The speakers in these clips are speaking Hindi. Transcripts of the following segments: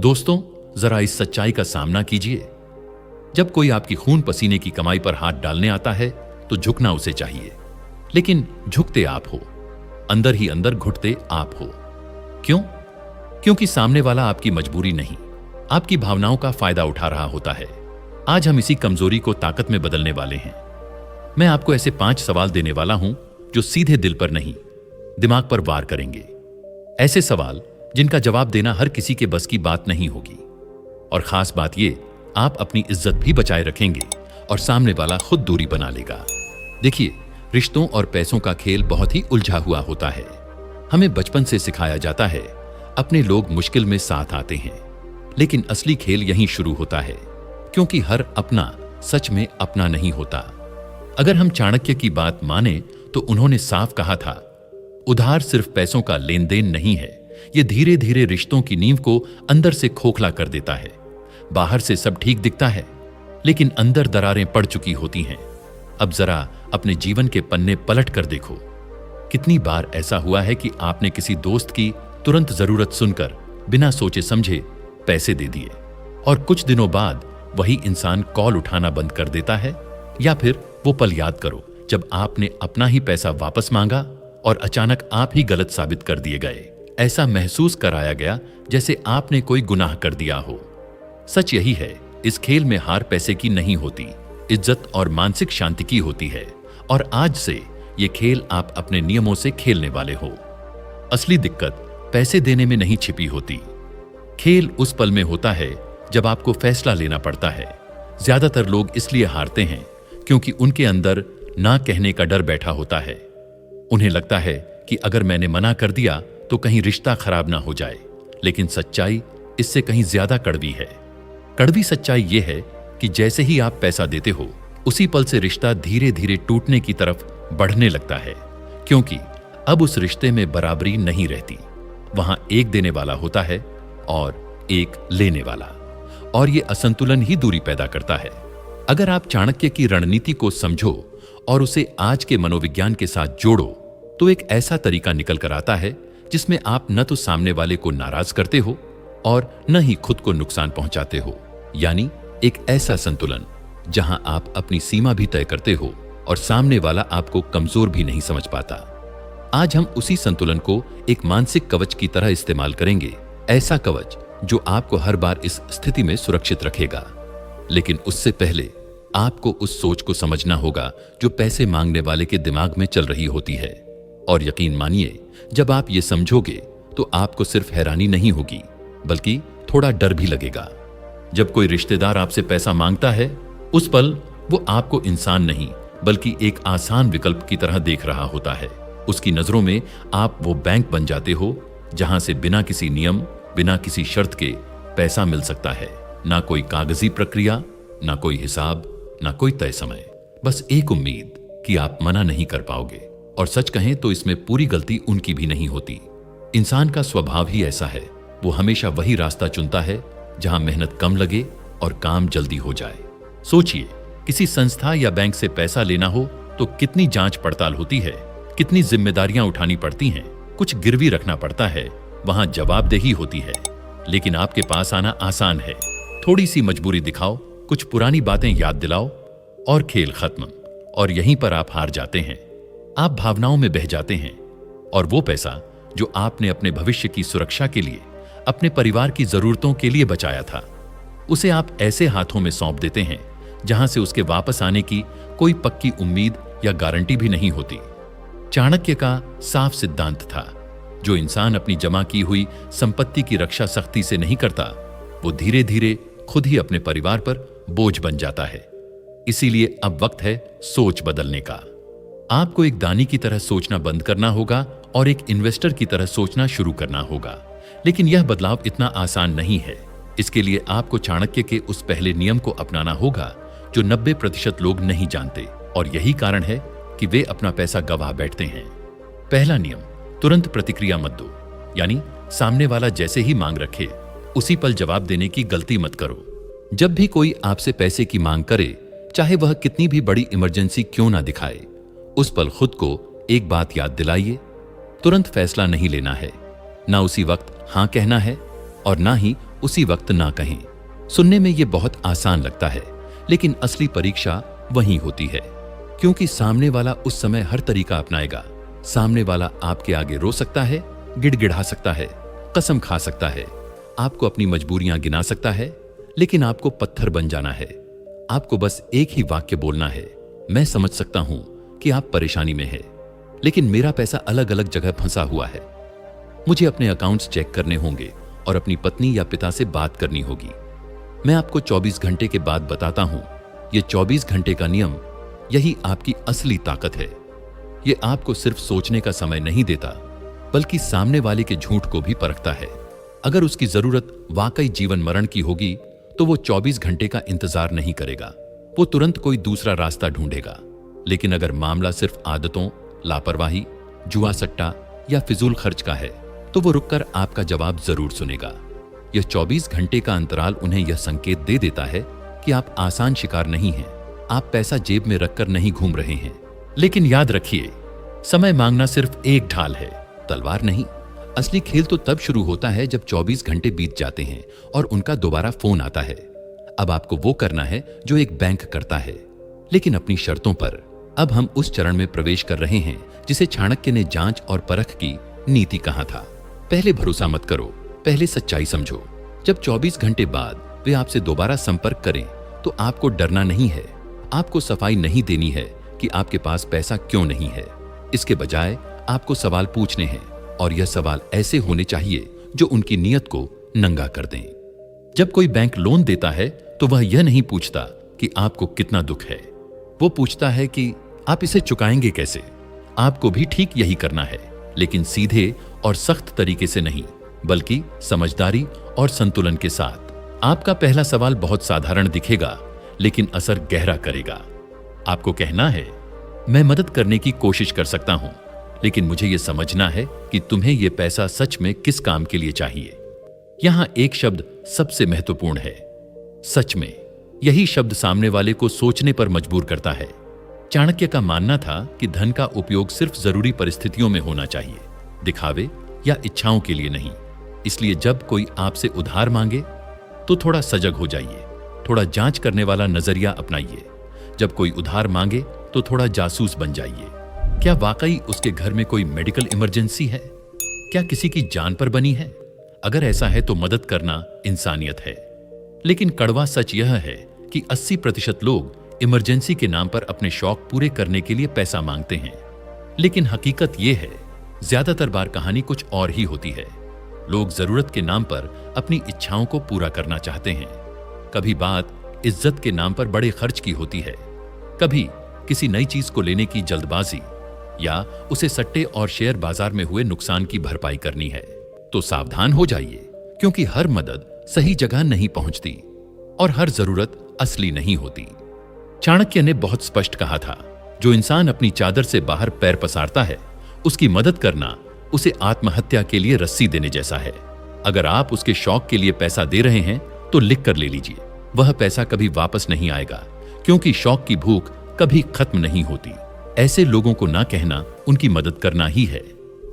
दोस्तों, जरा इस सच्चाई का सामना कीजिए। जब कोई आपकी खून पसीने की कमाई पर हाथ डालने आता है तो झुकना उसे चाहिए, लेकिन झुकते आप हो, अंदर ही अंदर घुटते आप हो। क्यों? क्योंकि सामने वाला आपकी मजबूरी नहीं, आपकी भावनाओं का फायदा उठा रहा होता है। आज हम इसी कमजोरी को ताकत में बदलने वाले हैं। मैं आपको ऐसे 5 सवाल देने वाला हूं जो सीधे दिल पर नहीं, दिमाग पर वार करेंगे। ऐसे सवाल जिनका जवाब देना हर किसी के बस की बात नहीं होगी। और खास बात यह, आप अपनी इज्जत भी बचाए रखेंगे और सामने वाला खुद दूरी बना लेगा। देखिए, रिश्तों और पैसों का खेल बहुत ही उलझा हुआ होता है। हमें बचपन से सिखाया जाता है, अपने लोग मुश्किल में साथ आते हैं, लेकिन असली खेल यहीं शुरू होता है, क्योंकि हर अपना सच में अपना नहीं होता। अगर हम चाणक्य की बात माने तो उन्होंने साफ कहा था, उधार सिर्फ पैसों का लेन देन नहीं है, यह धीरे धीरे रिश्तों की नींव को अंदर से खोखला कर देता है। बाहर से सब ठीक दिखता है, लेकिन अंदर दरारें पड़ चुकी होती हैं। अब जरा अपने जीवन के पन्ने पलट कर देखो। कितनी बार ऐसा हुआ है कि आपने किसी दोस्त की तुरंत जरूरत सुनकर बिना सोचे समझे पैसे दे दिए, और कुछ दिनों बाद वही इंसान कॉल उठाना बंद कर देता है। या फिर वो पल याद करो जब आपने अपना ही पैसा वापस मांगा और अचानक आप ही गलत साबित कर दिए गए। ऐसा महसूस कराया गया जैसे आपने कोई गुनाह कर दिया हो। सच यही है, इस खेल में हार पैसे की नहीं होती, इज्जत और मानसिक शांति की होती है। और आज से ये खेल आप अपने नियमों से खेलने वाले हो। असली दिक्कत पैसे देने में नहीं छिपी होती, खेल उस पल में होता है जब आपको फैसला लेना पड़ता है। ज्यादातर लोग इसलिए हारते हैं क्योंकि उनके अंदर ना कहने का डर बैठा होता है। उन्हें लगता है कि अगर मैंने मना कर दिया तो कहीं रिश्ता खराब ना हो जाए। लेकिन सच्चाई इससे कहीं ज्यादा कड़वी है। कड़वी सच्चाई यह है कि जैसे ही आप पैसा देते हो, उसी पल से रिश्ता धीरे धीरे टूटने की तरफ बढ़ने लगता है, क्योंकि अब उस रिश्ते में बराबरी नहीं रहती। वहां एक देने वाला होता है और एक लेने वाला, और यह असंतुलन ही दूरी पैदा करता है। अगर आप चाणक्य की रणनीति को समझो और उसे आज के मनोविज्ञान के साथ जोड़ो, तो एक ऐसा तरीका निकल कर आता है जिसमें आप न तो सामने वाले को नाराज करते हो और न ही खुद को नुकसान पहुंचाते हो। यानी एक ऐसा संतुलन जहां आप अपनी सीमा भी तय करते हो और सामने वाला आपको कमजोर भी नहीं समझ पाता। आज हम उसी संतुलन को एक मानसिक कवच की तरह इस्तेमाल करेंगे, ऐसा कवच जो आपको हर बार इस स्थिति में सुरक्षित रखेगा। लेकिन उससे पहले आपको उस सोच को समझना होगा जो पैसे मांगने वाले के दिमाग में चल रही होती है। और यकीन मानिए, जब आप ये समझोगे तो आपको सिर्फ हैरानी नहीं होगी, बल्कि थोड़ा डर भी लगेगा। जब कोई रिश्तेदार आपसे पैसा मांगता है, उस पल वो आपको इंसान नहीं बल्कि एक आसान विकल्प की तरह देख रहा होता है। उसकी नजरों में आप वो बैंक बन जाते हो जहां से बिना किसी नियम, बिना किसी शर्त के पैसा मिल सकता है। ना कोई कागजी प्रक्रिया, ना कोई हिसाब, ना कोई तय समय, बस एक उम्मीद कि आप मना नहीं कर पाओगे। और सच कहें तो इसमें पूरी गलती उनकी भी नहीं होती। इंसान का स्वभाव ही ऐसा है, वो हमेशा वही रास्ता चुनता है जहां मेहनत कम लगे और काम जल्दी हो जाए। सोचिए, किसी संस्था या बैंक से पैसा लेना हो तो कितनी जांच पड़ताल होती है, कितनी जिम्मेदारियां उठानी पड़ती हैं, कुछ गिरवी रखना पड़ता है, वहां जवाबदेही होती है। लेकिन आपके पास आना आसान है, थोड़ी सी मजबूरी दिखाओ, कुछ पुरानी बातें याद दिलाओ और खेल खत्म। और यहीं पर आप हार जाते हैं। आप भावनाओं में बह जाते हैं और वो पैसा जो आपने अपने भविष्य की सुरक्षा के लिए, अपने परिवार की जरूरतों के लिए बचाया था, उसे आप ऐसे हाथों में सौंप देते हैं जहां से उसके वापस आने की कोई पक्की उम्मीद या गारंटी भी नहीं होती। चाणक्य का साफ सिद्धांत था, जो इंसान अपनी जमा की हुई संपत्ति की रक्षा सख्ती से नहीं करता, वो धीरे धीरे खुद ही अपने परिवार पर बोझ बन जाता है। इसीलिए अब वक्त है सोच बदलने का। आपको एक दानी की तरह सोचना बंद करना होगा और एक इन्वेस्टर की तरह सोचना शुरू करना होगा। लेकिन यह बदलाव इतना आसान नहीं है। इसके लिए आपको चाणक्य के उस पहले नियम को अपनाना होगा जो 90% लोग नहीं जानते, और यही कारण है कि वे अपना पैसा गंवा बैठते हैं। पहला नियम, तुरंत प्रतिक्रिया मत दो। यानी सामने वाला जैसे ही मांग रखे, उसी पल जवाब देने की गलती मत करो। जब भी कोई आपसे पैसे की मांग करे, चाहे वह कितनी भी बड़ी इमरजेंसी क्यों ना दिखाए, उस पल खुद को एक बात याद दिलाइए, तुरंत फैसला नहीं लेना है, ना उसी वक्त हां कहना है और ना ही उसी वक्त ना कहें। सुनने में ये बहुत आसान लगता है, लेकिन असली परीक्षा वहीं होती है, क्योंकि सामने वाला उस समय हर तरीका अपनाएगा। सामने वाला आपके आगे रो सकता है, गिड़गिड़ा सकता है, कसम खा सकता है, आपको अपनी मजबूरियां गिना सकता है, लेकिन आपको पत्थर बन जाना है। आपको बस एक ही वाक्य बोलना है, मैं समझ सकता हूं कि आप परेशानी में हैं, लेकिन मेरा पैसा अलग अलग जगह फंसा हुआ है। मुझे अपने अकाउंट्स चेक करने होंगे और अपनी पत्नी या पिता से बात करनी होगी। मैं आपको 24 घंटे के बाद बताता हूं। यह 24 घंटे का नियम, यही आपकी असली ताकत है। यह आपको सिर्फ सोचने का समय नहीं देता, बल्कि सामने वाले के झूठ को भी परखता है। अगर उसकी जरूरत वाकई जीवन मरण की होगी तो वो 24 घंटे का इंतजार नहीं करेगा, वो तुरंत कोई दूसरा रास्ता ढूंढेगा। लेकिन अगर मामला सिर्फ आदतों, लापरवाही, जुआ सट्टा या फिजूल खर्च का है, तो वो रुककर आपका जवाब जरूर सुनेगा। यह 24 घंटे का अंतराल उन्हें यह संकेत दे देता है कि आप आसान शिकार नहीं हैं, आप पैसा जेब में रखकर नहीं घूम रहे हैं। लेकिन याद रखिए, समय मांगना सिर्फ एक ढाल है, तलवार नहीं। असली खेल तो तब शुरू होता है जब 24 घंटे बीत जाते हैं और उनका दोबारा फोन आता है। अब आपको वो करना है जो एक बैंक करता है, लेकिन अपनी शर्तों पर। अब हम उस चरण में प्रवेश कर रहे हैं जिसे चाणक्य ने जांच और परख की नीति कहा था। पहले भरोसा मत करो, पहले सच्चाई समझो। जब 24 घंटे बाद वे आपसे दोबारा संपर्क करें तो आपको डरना नहीं है, आपको सफाई नहीं देनी है कि आपके पास पैसा क्यों नहीं है। इसके बजाय आपको सवाल पूछने हैं, और यह सवाल ऐसे होने चाहिए जो उनकी नीयत को नंगा कर दें। जब कोई बैंक लोन देता है तो वह यह नहीं पूछता कि आपको कितना दुख है, वो पूछता है कि आप इसे चुकाएंगे कैसे। आपको भी ठीक यही करना है, लेकिन सीधे और सख्त तरीके से नहीं, बल्कि समझदारी और संतुलन के साथ। आपका पहला सवाल बहुत साधारण दिखेगा, लेकिन असर गहरा करेगा। आपको कहना है, मैं मदद करने की कोशिश कर सकता हूं, लेकिन मुझे यह समझना है कि तुम्हें यह पैसा सच में किस काम के लिए चाहिए। यहां एक शब्द सबसे महत्वपूर्ण है, सच में। यही शब्द सामने वाले को सोचने पर मजबूर करता है। चाणक्य का मानना था कि धन का उपयोग सिर्फ जरूरी परिस्थितियों में होना चाहिए, दिखावे या इच्छाओं के लिए नहीं। इसलिए जब कोई आपसे उधार मांगे तो थोड़ा सजग हो जाइए, थोड़ा जांच करने वाला नजरिया अपनाइए। जब कोई उधार मांगे तो थोड़ा जासूस बन जाइए। क्या वाकई उसके घर में कोई मेडिकल इमरजेंसी है? क्या किसी की जान पर बनी है? अगर ऐसा है तो मदद करना इंसानियत है। लेकिन कड़वा सच यह है कि 80% लोग इमरजेंसी के नाम पर अपने शौक पूरे करने के लिए पैसा मांगते हैं। लेकिन हकीकत यह है, ज्यादातर बार कहानी कुछ और ही होती है। लोग जरूरत के नाम पर अपनी इच्छाओं को पूरा करना चाहते हैं। कभी बात इज्जत के नाम पर बड़े खर्च की होती है, कभी किसी नई चीज को लेने की जल्दबाजी, या उसे सट्टे और शेयर बाजार में हुए नुकसान की भरपाई करनी है। तो सावधान हो जाइए, क्योंकि हर मदद सही जगह नहीं पहुंचती और हर जरूरत असली नहीं होती। चाणक्य ने बहुत स्पष्ट कहा था, जो इंसान अपनी चादर से बाहर पैर पसारता है, उसकी मदद करना उसे आत्महत्या के लिए रस्सी देने जैसा है। अगर आप उसके शौक के लिए पैसा दे रहे हैं तो लिख कर ले लीजिए, वह पैसा कभी वापस नहीं आएगा, क्योंकि शौक की भूख कभी खत्म नहीं होती। ऐसे लोगों को ना कहना उनकी मदद करना ही है।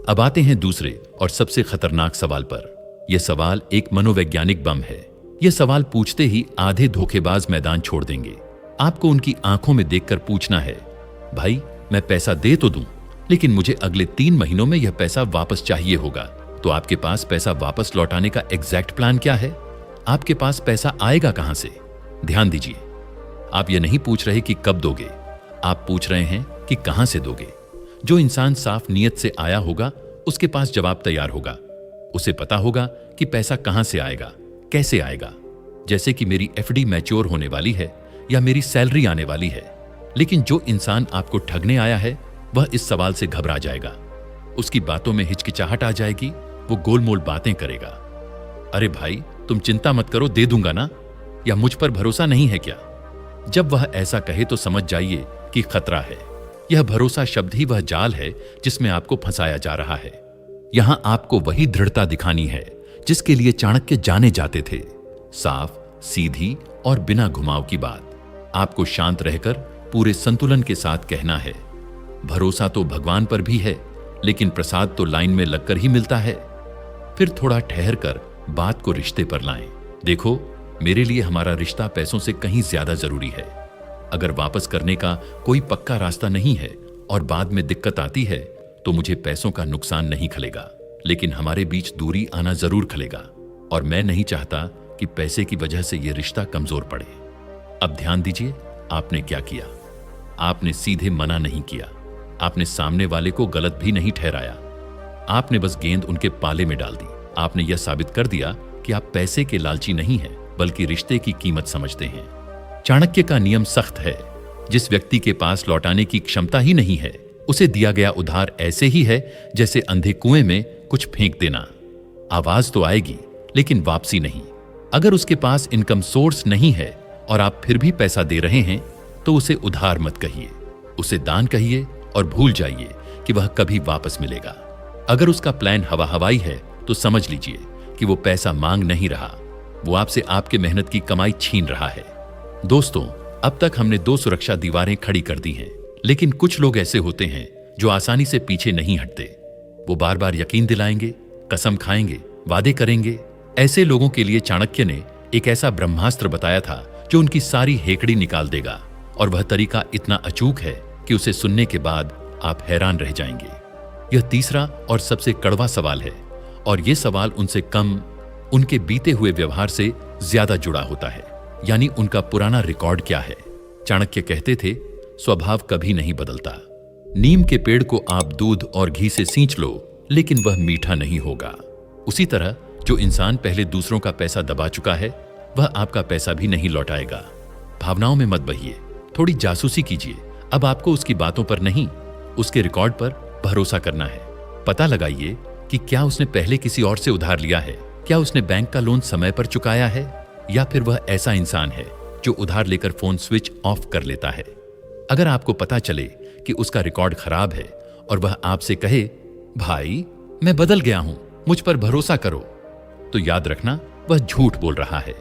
अब आते हैं दूसरे और सबसे खतरनाक सवाल पर। यह सवाल एक मनोवैज्ञानिक बम है। यह सवाल पूछते ही आधे धोखेबाज मैदान छोड़ देंगे। आपको उनकी आंखों में देखकर पूछना है, भाई मैं पैसा दे तो दूं, लेकिन मुझे अगले 3 महीनों में यह पैसा वापस चाहिए होगा। तो आपके पास पैसा वापस लौटाने का एग्जैक्ट प्लान क्या है? आपके पास पैसा आएगा कहां से? ध्यान दीजिए, आप यह नहीं पूछ रहे कि कब दोगे, आप पूछ रहे हैं कि कहां से दोगे। जो इंसान साफ नीयत से आया होगा, उसके पास जवाब तैयार होगा। उसे पता होगा कि पैसा कहां से आएगा, कैसे आएगा। जैसे कि मेरी एफडी मैच्योर होने वाली है या मेरी सैलरी आने वाली है। लेकिन जो इंसान आपको ठगने आया है, वह इस सवाल से घबरा जाएगा। उसकी बातों में हिचकिचाहट आ जाएगी, वो गोलमोल बातें करेगा। अरे भाई तुम चिंता मत करो, दे दूंगा ना, या मुझ पर भरोसा नहीं है क्या? जब वह ऐसा कहे तो समझ जाइए कि खतरा है। यह भरोसा शब्द ही वह जाल है जिसमें आपको फंसाया जा रहा है। यहां आपको वही दृढ़ता दिखानी है जिसके लिए चाणक्य जाने जाते थे। साफ, सीधी और बिना घुमाव की बात। आपको शांत रहकर पूरे संतुलन के साथ कहना है, भरोसा तो भगवान पर भी है, लेकिन प्रसाद तो लाइन में लगकर ही मिलता है। फिर थोड़ा ठहर कर बात को रिश्ते पर लाएं। देखो, मेरे लिए हमारा रिश्ता पैसों से कहीं ज्यादा जरूरी है। अगर वापस करने का कोई पक्का रास्ता नहीं है और बाद में दिक्कत आती है तो मुझे पैसों का नुकसान नहीं खलेगा, लेकिन हमारे बीच दूरी आना जरूर खलेगा और मैं नहीं चाहता कि पैसे की वजह से यह रिश्ता कमजोर पड़े। अब ध्यान दीजिए, आपने क्या किया। आपने सीधे मना नहीं किया, आपने सामने वाले को गलत भी नहीं ठहराया, आपने बस गेंद उनके पाले में डाल दी। आपने यह साबित कर दिया कि आप पैसे के लालची नहीं हैं, बल्कि रिश्ते की कीमत समझते हैं। चाणक्य का नियम सख्त है, जिस व्यक्ति के पास लौटाने की क्षमता ही नहीं है, उसे दिया गया उधार ऐसे ही है जैसे अंधे कुएं में कुछ फेंक देना। आवाज तो आएगी लेकिन वापसी नहीं। अगर उसके पास इनकम सोर्स नहीं है और आप फिर भी पैसा दे रहे हैं तो उसे उधार मत कहिए, उसे दान कहिए और भूल जाइए कि वह कभी वापस मिलेगा। अगर उसका प्लान हवा हवाई है तो समझ लीजिए कि वो पैसा मांग नहीं रहा, वो आपसे आपके मेहनत की कमाई छीन रहा है। दोस्तों, अब तक हमने 2 सुरक्षा दीवारें खड़ी कर दी हैं, लेकिन कुछ लोग ऐसे होते हैं जो आसानी से पीछे नहीं हटते। वो बार बार यकीन दिलाएंगे, कसम खाएंगे, वादे करेंगे। ऐसे लोगों के लिए चाणक्य ने एक ऐसा ब्रह्मास्त्र बताया था जो उनकी सारी हेकड़ी निकाल देगा, और वह तरीका इतना अचूक है कि उसे सुनने के बाद आप हैरान रह जाएंगे। यह तीसरा और सबसे कड़वा सवाल है, और यह सवाल उनसे कम, उनके बीते हुए व्यवहार से ज्यादा जुड़ा होता है, यानी उनका पुराना रिकॉर्ड क्या है। चाणक्य कहते थे, स्वभाव कभी नहीं बदलता। नीम के पेड़ को आप दूध और घी से सींच लो, लेकिन वह मीठा नहीं होगा। उसी तरह जो इंसान पहले दूसरों का पैसा दबा चुका है, वह आपका पैसा भी नहीं लौटाएगा। भावनाओं में मत बहिए, थोड़ी जासूसी कीजिए। अब आपको उसकी बातों पर नहीं, उसके रिकॉर्ड पर भरोसा करना है। पता लगाइए कि क्या उसने पहले किसी और से उधार लिया है, क्या उसने बैंक का लोन समय पर चुकाया है, या फिर वह ऐसा इंसान है जो उधार लेकर फोन स्विच ऑफ कर लेता है। अगर आपको पता चले कि उसका रिकॉर्ड खराब है और वह आपसे कहे, भाई मैं बदल गया हूं, मुझ पर भरोसा करो, तो याद रखना वह झूठ बोल रहा है।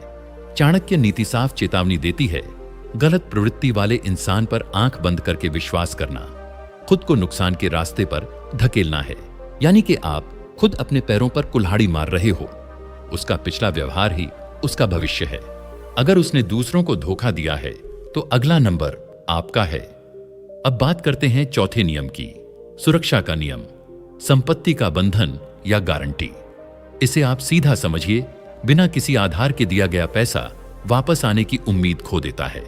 चाणक्य नीति साफ चेतावनी देती है, गलत प्रवृत्ति वाले इंसान पर आंख बंद करके विश्वास करना खुद को नुकसान के रास्ते पर धकेलना है, यानी कि आप खुद अपने पैरों पर कुल्हाड़ी मार रहे हो। उसका पिछला व्यवहार ही उसका भविष्य है। अगर उसने दूसरों को धोखा दिया है तो अगला नंबर आपका है। अब बात करते हैं चौथे नियम की, सुरक्षा का नियम, संपत्ति का बंधन या गारंटी। इसे आप सीधा समझिए, बिना किसी आधार के दिया गया पैसा वापस आने की उम्मीद खो देता है।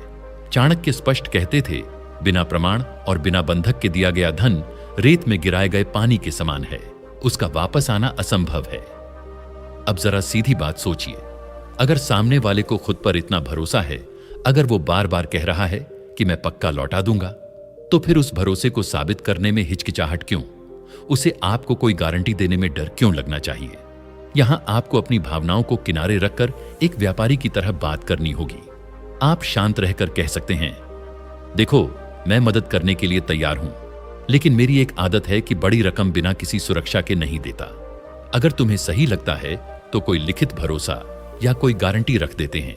चाणक्य स्पष्ट कहते थे, बिना प्रमाण और बिना बंधक के दिया गया धन रेत में गिराए गए पानी के समान है, उसका वापस आना असंभव है। अब जरा सीधी बात सोचिए, अगर सामने वाले को खुद पर इतना भरोसा है, अगर वो बार बार कह रहा है कि मैं पक्का लौटा दूंगा, तो फिर उस भरोसे को साबित करने में हिचकिचाहट क्यों? उसे आपको कोई गारंटी देने में डर क्यों लगना चाहिए? यहां आपको अपनी भावनाओं को किनारे रखकर एक व्यापारी की तरह बात करनी होगी। आप शांत रहकर कह सकते हैं, देखो मैं मदद करने के लिए तैयार हूं, लेकिन मेरी एक आदत है कि बड़ी रकम बिना किसी सुरक्षा के नहीं देता। अगर तुम्हें सही लगता है तो कोई लिखित भरोसा या कोई गारंटी रख देते हैं,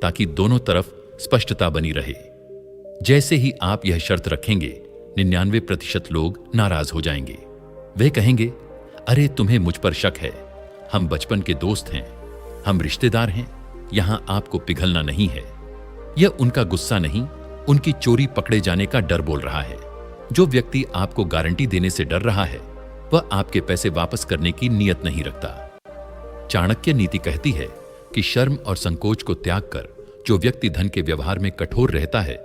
ताकि दोनों तरफ स्पष्टता बनी रहे। जैसे ही आप यह शर्त रखेंगे, 99% लोग नाराज हो जाएंगे। वे कहेंगे, अरे तुम्हें मुझ पर शक है, हम बचपन के दोस्त हैं, हम रिश्तेदार हैं, यहां आपको पिघलना नहीं है। यह उनका गुस्सा नहीं, उनकी चोरी पकड़े जाने का डर बोल रहा है। जो व्यक्ति आपको गारंटी देने से डर रहा है, वह आपके पैसे वापस करने की नीयत नहीं रखता। चाणक्य नीति कहती है कि शर्म और संकोच को त्याग कर जो व्यक्ति धन के व्यवहार में कठोर रहता है,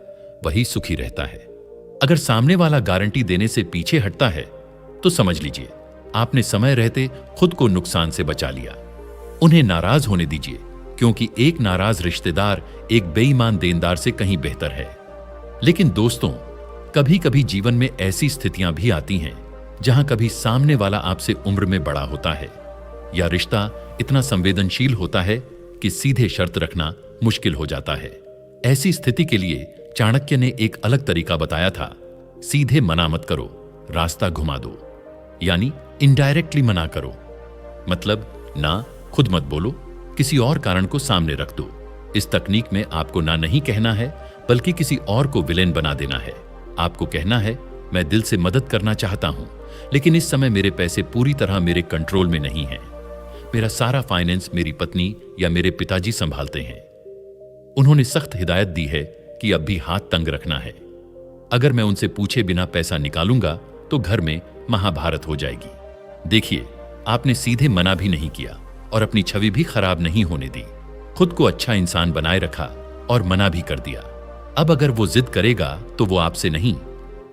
वही सुखी रहता है। अगर सामने वाला गारंटी देने से पीछे हटता है तो समझ लीजिए आपने समय रहते खुद को नुकसान से बचा लिया। उन्हें नाराज होने दीजिए, क्योंकि एक नाराज रिश्तेदार एक बेईमान देनदार से कहीं बेहतर है। लेकिन दोस्तों, कभी कभी जीवन में ऐसी स्थितियां भी आती हैं जहां कभी सामने वाला आपसे उम्र में बड़ा होता है, या रिश्ता इतना संवेदनशील होता है कि सीधे शर्त रखना मुश्किल हो जाता है। ऐसी स्थिति के लिए चाणक्य ने एक अलग तरीका बताया था, सीधे मना मत करो, रास्ता घुमा दो, यानी इनडायरेक्टली मना करो। मतलब ना खुद मत बोलो, किसी और कारण को सामने रख दो। इस तकनीक में आपको ना नहीं कहना है, बल्कि किसी और को विलेन बना देना है। आपको कहना है, मैं दिल से मदद करना चाहता हूं, लेकिन इस समय मेरे पैसे पूरी तरह मेरे कंट्रोल में नहीं हैं। मेरा सारा फाइनेंस मेरी पत्नी या मेरे पिताजी संभालते हैं। उन्होंने सख्त हिदायत दी है कि अब भी हाथ तंग रखना है। अगर मैं उनसे पूछे बिना पैसा निकालूंगा तो घर में महाभारत हो जाएगी। देखिए, आपने सीधे मना भी नहीं किया और अपनी छवि भी खराब नहीं होने दी। खुद को अच्छा इंसान बनाए रखा और मना भी कर दिया। अब अगर वो जिद करेगा तो वो आपसे नहीं,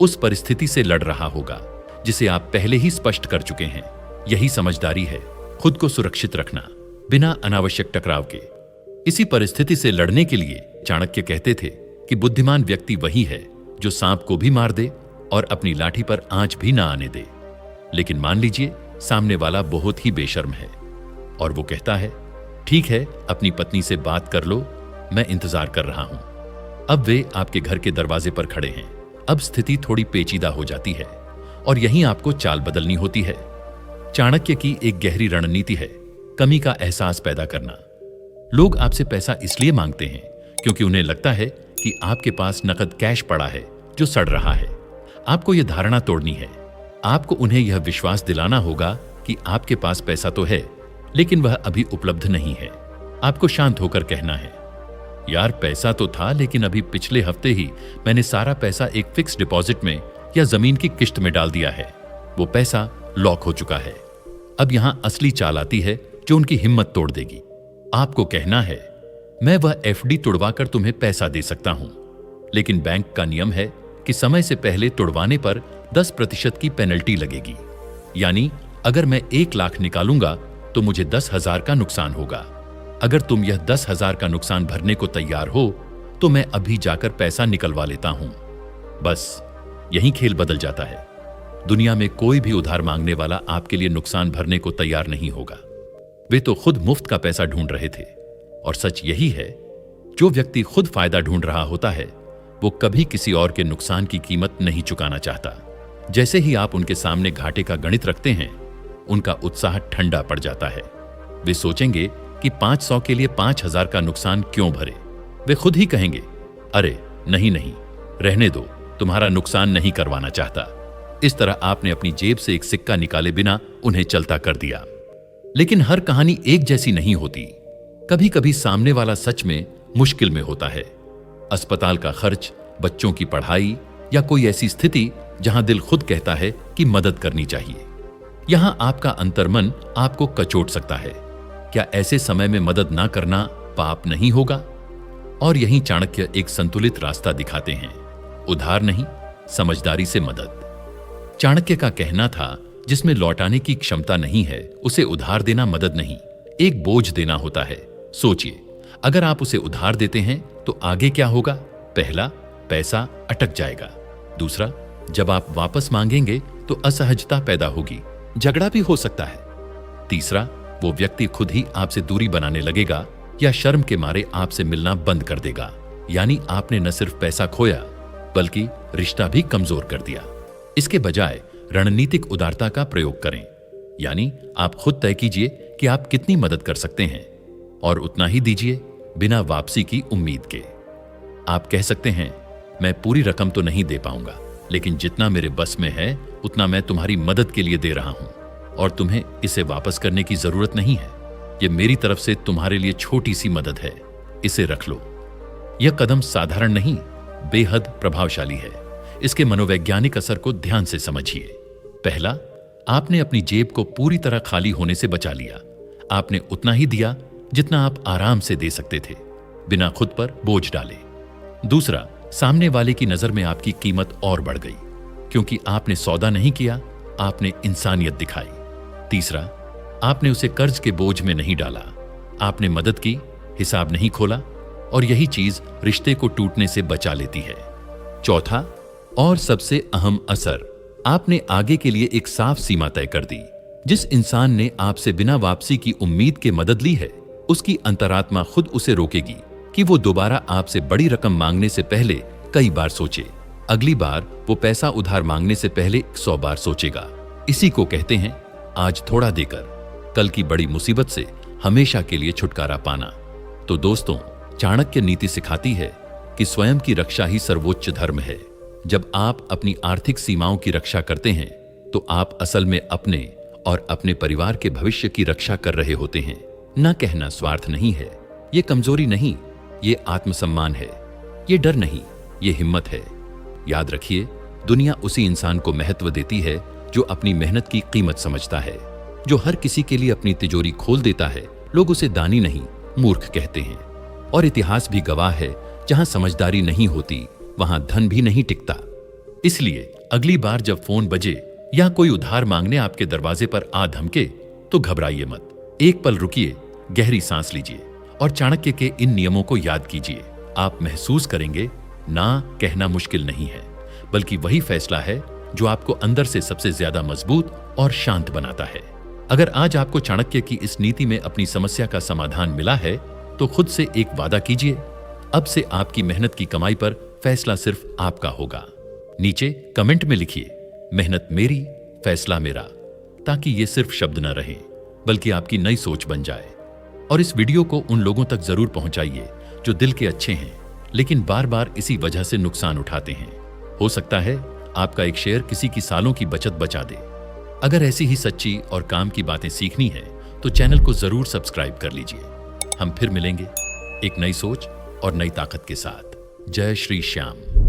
उस परिस्थिति से लड़ रहा होगा जिसे आप पहले ही स्पष्ट कर चुके हैं। यही समझदारी है, खुद को सुरक्षित रखना बिना अनावश्यक टकराव के। इसी परिस्थिति से लड़ने के लिए चाणक्य कहते थे कि बुद्धिमान व्यक्ति वही है जो सांप को भी मार दे और अपनी लाठी पर आंच भी ना आने दे। लेकिन मान लीजिए सामने वाला बहुत ही बेशर्म है और वो कहता है, ठीक है, अपनी पत्नी से बात कर लो, मैं इंतजार कर रहा हूं। अब वे आपके घर के दरवाजे पर खड़े हैं। अब स्थिति थोड़ी पेचीदा हो जाती है और यहीं आपको चाल बदलनी होती है। चाणक्य की एक गहरी रणनीति है कमी का एहसास पैदा करना। लोग आपसे पैसा इसलिए मांगते हैं क्योंकि उन्हें लगता है कि आपके पास नकद कैश पड़ा है जो सड़ रहा है। आपको यह धारणा तोड़नी है। आपको उन्हें यह विश्वास दिलाना होगा कि आपके पास पैसा तो है, लेकिन वह अभी उपलब्ध नहीं है। आपको शांत होकर कहना है, यार पैसा तो था, लेकिन अभी पिछले हफ्ते ही मैंने सारा पैसा एक फिक्स डिपॉजिट में या जमीन की किश्त में डाल दिया है। वो पैसा लॉक हो चुका है। अब यहां असली चाल आती है जो उनकी हिम्मत तोड़ देगी। आपको कहना है, मैं वह एफडी तुड़वाकर तुम्हें पैसा दे सकता हूं, लेकिन बैंक का नियम है कि समय से पहले तुड़वाने पर 10% की पेनल्टी लगेगी। यानी अगर मैं 1 लाख निकालूंगा तो मुझे 10,000 का नुकसान होगा। अगर तुम यह 10,000 का नुकसान भरने को तैयार हो तो मैं अभी जाकर पैसा निकलवा लेता हूं। बस यही खेल बदल जाता है। दुनिया में कोई भी उधार मांगने वाला आपके लिए नुकसान भरने को तैयार नहीं होगा। वे तो खुद मुफ्त का पैसा ढूंढ रहे थे। और सच यही है, जो व्यक्ति खुद फायदा ढूंढ रहा होता है वो कभी किसी और के नुकसान की कीमत नहीं चुकाना चाहता। जैसे ही आप उनके सामने घाटे का गणित रखते हैं, उनका उत्साह ठंडा पड़ जाता है। वे सोचेंगे कि 500 के लिए 5,000 का नुकसान क्यों भरे। वे खुद ही कहेंगे, अरे नहीं नहीं, रहने दो, तुम्हारा नुकसान नहीं करवाना चाहता। इस तरह आपने अपनी जेब से एक सिक्का निकाले बिना उन्हें चलता कर दिया। लेकिन हर कहानी एक जैसी नहीं होती। कभी कभी सामने वाला सच में मुश्किल में होता है। अस्पताल का खर्च, बच्चों की पढ़ाई या कोई ऐसी स्थिति जहां दिल खुद कहता है कि मदद करनी चाहिए। यहां आपका अंतर्मन आपको कचोट सकता है। क्या ऐसे समय में मदद ना करना पाप नहीं होगा? और यहीं चाणक्य एक संतुलित रास्ता दिखाते हैं। उधार नहीं, समझदारी से मदद। चाणक्य का कहना था, जिसमें लौटाने की क्षमता नहीं है उसे उधार देना मदद नहीं, एक बोझ देना होता है। सोचिए, अगर आप उसे उधार देते हैं तो आगे क्या होगा? पहला, पैसा अटक जाएगा। दूसरा, जब आप वापस मांगेंगे तो असहजता पैदा होगी, झगड़ा भी हो सकता है। तीसरा, वो व्यक्ति खुद ही आपसे दूरी बनाने लगेगा या शर्म के मारे आपसे मिलना बंद कर देगा। यानी आपने न सिर्फ पैसा खोया बल्कि रिश्ता भी कमजोर कर दिया। इसके बजाय रणनीतिक उदारता का प्रयोग करें। यानी आप खुद तय कीजिए कि आप कितनी मदद कर सकते हैं और उतना ही दीजिए, बिना वापसी की उम्मीद के। आप कह सकते हैं, मैं पूरी रकम तो नहीं दे पाऊंगा, लेकिन जितना मेरे बस में है उतना मैं तुम्हारी मदद के लिए दे रहा हूं और तुम्हें इसे वापस करने की जरूरत नहीं है। यह मेरी तरफ से तुम्हारे लिए छोटी सी मदद है, इसे रख लो। यह कदम साधारण नहीं, बेहद प्रभावशाली है। इसके मनोवैज्ञानिक असर को ध्यान से समझिए। पहला, आपने अपनी जेब को पूरी तरह खाली होने से बचा लिया। आपने उतना ही दिया जितना आप आराम से दे सकते थे, बिना खुद पर बोझ डाले। दूसरा, सामने वाले की नजर में आपकी कीमत और बढ़ गई, क्योंकि आपने सौदा नहीं किया, आपने इंसानियत दिखाई। तीसरा, आपने उसे कर्ज के बोझ में नहीं डाला, आपने मदद की, हिसाब नहीं खोला, और यही चीज रिश्ते को टूटने से बचा लेती है। चौथा और सबसे अहम असर, आपने आगे के लिए एक साफ सीमा तय कर दी। जिस इंसान ने आपसे बिना वापसी की उम्मीद के मदद ली है, उसकी अंतरात्मा खुद उसे रोकेगी कि वो दोबारा आपसे बड़ी रकम मांगने से पहले कई बार सोचे। अगली बार वो पैसा उधार मांगने से पहले 100 बार सोचेगा। इसी को कहते हैं, आज थोड़ा देकर कल की बड़ी मुसीबत से हमेशा के लिए छुटकारा पाना। तो दोस्तों, चाणक्य नीति सिखाती है कि स्वयं की रक्षा ही सर्वोच्च धर्म है। जब आप अपनी आर्थिक सीमाओं की रक्षा करते हैं तो आप असल में अपने और अपने परिवार के भविष्य की रक्षा कर रहे होते हैं। ना कहना स्वार्थ नहीं है, ये कमजोरी नहीं, ये आत्मसम्मान है। ये डर नहीं, ये हिम्मत है। याद रखिए, दुनिया उसी इंसान को महत्व देती है जो अपनी मेहनत की कीमत समझता है। जो हर किसी के लिए अपनी तिजोरी खोल देता है, लोग उसे दानी नहीं, मूर्ख कहते हैं। और इतिहास भी गवाह है, जहां समझदारी नहीं होती वहां धन भी नहीं टिकता। इसलिए अगली बार जब फोन बजे या कोई उधार मांगने आपके दरवाजे पर आ धमके, तो घबराइए मत। एक पल रुकिए, गहरी सांस लीजिए और चाणक्य के इन नियमों को याद कीजिए। आप महसूस करेंगे, ना कहना मुश्किल नहीं है, बल्कि वही फैसला है जो आपको अंदर से सबसे ज्यादा मजबूत और शांत बनाता है। अगर आज आपको चाणक्य की इस नीति में अपनी समस्या का समाधान मिला है, तो खुद से एक वादा कीजिए, अब से आपकी मेहनत की कमाई पर फैसला सिर्फ आपका होगा। नीचे कमेंट में लिखिए, मेहनत मेरी, फैसला मेरा, ताकि ये सिर्फ शब्द न रहे, बल्कि आपकी नई सोच बन जाए। और इस वीडियो को उन लोगों तक जरूर पहुंचाइए जो दिल के अच्छे हैं, लेकिन बार बार इसी वजह से नुकसान उठाते हैं। हो सकता है आपका एक शेयर किसी की सालों की बचत बचा दे। अगर ऐसी ही सच्ची और काम की बातें सीखनी है, तो चैनल को जरूर सब्सक्राइब कर लीजिए। हम फिर मिलेंगे एक नई सोच और नई ताकत के साथ। जय श्री श्याम।